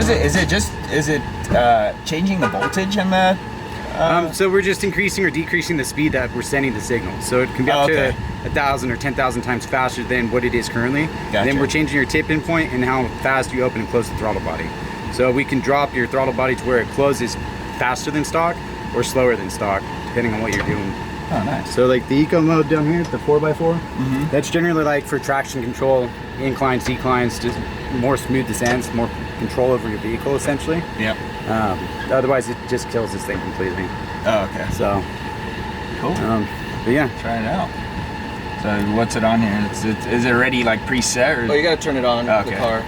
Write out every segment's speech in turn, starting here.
What is it? Is it changing the voltage and the? So we're just increasing or decreasing the speed that we're sending the signal. So it can be up to 1,000 or 10,000 times faster than what it is currently. Gotcha. And then we're changing your tip-in point and how fast you open and close the throttle body. So we can drop your throttle body to where it closes faster than stock or slower than stock, depending on what you're doing. Oh, nice. So like the eco mode down here, the 4x4, that's generally like for traction control, inclines, declines, just more smooth descents, more control over your vehicle essentially. Yep. Otherwise it just kills this thing completely. Oh, okay. So cool. But yeah. Try it out. So what's it on here? Is it already like preset? Or? Oh, you gotta turn it on the car.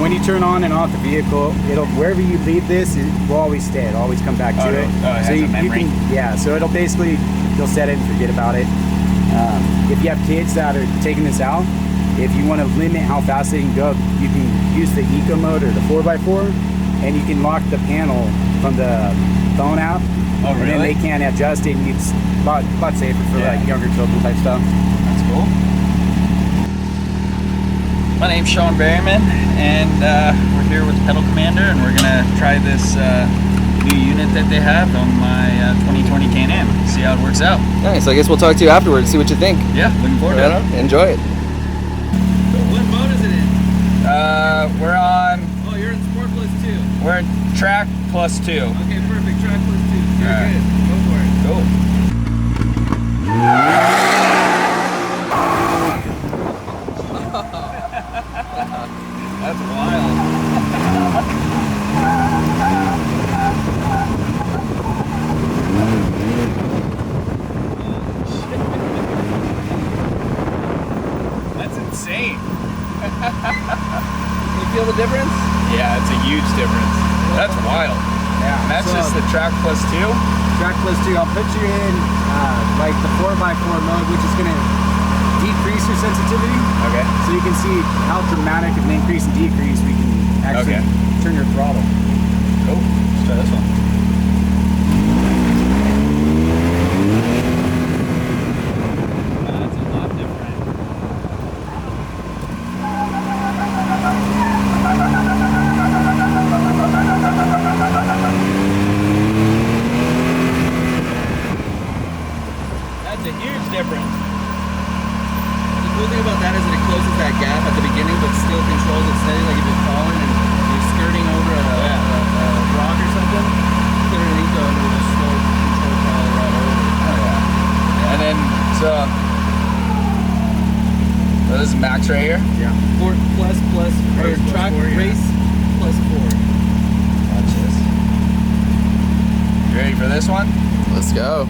When you turn on and off the vehicle, it'll wherever you leave this, it will always stay. It'll always come back to it. Oh, it so has you, a memory. you can, yeah. So it'll basically you'll set it and forget about it. If you have kids that are taking this out, if you want to limit how fast they can go, you can use the eco mode or the 4x4, and you can lock the panel from the phone app. Oh, really? And then they can adjust it, and it's a lot safer for like younger children type stuff. That's cool. My name's Sean Berriman, and we're here with Pedal Commander, and we're gonna try this new unit that they have on my 2020 Can-Am. See how it works out. Nice. I guess we'll talk to you afterwards. See what you think. Yeah, looking forward to it. Enjoy it. What mode is it in? We're on. Oh, you're in Sport Plus 2. We're in Track Plus 2. Okay, perfect. Track Plus 2. Very Alright. good. Go for it. Cool. That's wild. That's insane. You feel the difference? Yeah, it's a huge difference. That's wild. Yeah. And that's so, just the Track Plus 2? Track Plus 2. I'll put you in like the 4x4 mode, which is gonna decrease your sensitivity. Okay. So you can see how dramatic of an increase and decrease we can actually turn your throttle. Cool. Let's try this one. That's a lot different. That's a huge difference. The cool thing about that is that it closes that gap at the beginning, but still controls it steady. Like if you're falling and you're skirting over a rock or something, put it in eco and it'll just slow control throttle right over. Oh yeah. And then so this is max right here. Yeah. Sport plus or Race plus track 4, yeah. race plus 4. Watch this. You ready for this one? Let's go.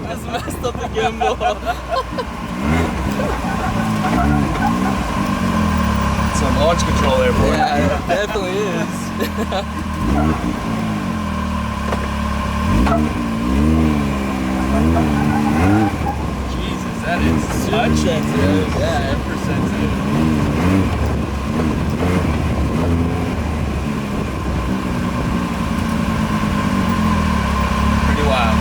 Just messed up the gimbal. Some launch control there, boy. Yeah, it definitely is. Jesus, that is Super sensitive. Yeah. super sensitive. Pretty wild.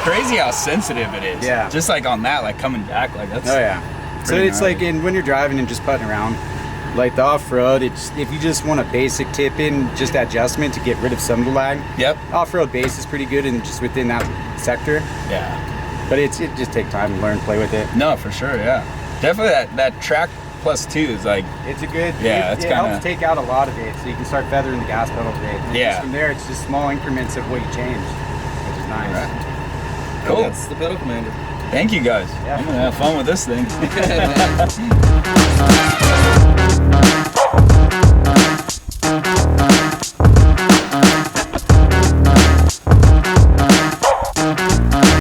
Crazy how sensitive it is. Yeah. Just like on that, like coming back, like that's. Oh yeah. So pretty it's gnarly. like when you're driving and just putting around, like the off-road, it's if you just want a basic tip-in, just adjustment to get rid of some of the lag. Yep. Off-road base is pretty good and just within that sector, Yeah. but it just takes time to learn, play with it. No, for sure. Yeah. Definitely that Track Plus 2 is like. It's a good. Yeah, it it's helps kinda- take out a lot of it, so you can start feathering the gas pedal a bit. And Yeah. just from there, it's just small increments of what you change, which is nice. Right. Cool. That's the Pedal Commander. Thank you guys. Yeah. I'm gonna have fun with this thing. Okay, man.